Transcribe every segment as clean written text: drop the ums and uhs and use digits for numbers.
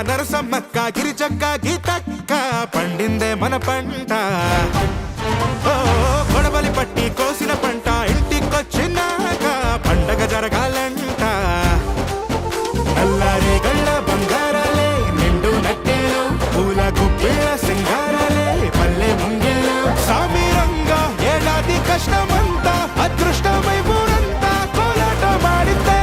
నరసమ్మక్క గిరిచక్క గీతక్క పండిందే మన పంట గొడవలి పట్టి కోసిన పంట ఇంటికొచ్చినాక పండగ జరగాలంట నల్లారే గళ్ళ బంగారాలే నిండు నట్టేలు పూల గుప్పిళ్ళ సింగారాలే పల్లె ముంగిళ్ళు సామీరంగా ఏడాది కష్టమంతా అదృష్టమై ఊరంతా కోలాట మాడితే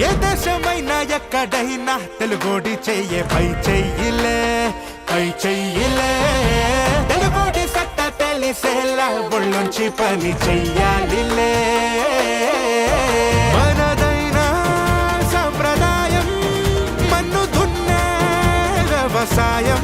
ఏ దేశమైనా ఎక్కడైనా తెలుగోడి చెయ్యే పై చెయ్యిలే తెలుగోడి సట్ట తెలిసేలా ఒళ్ళొంచి పని చెయ్యాలిలే మనదైనా సంప్రదాయం మన్ను దున్నే వ్యవసాయం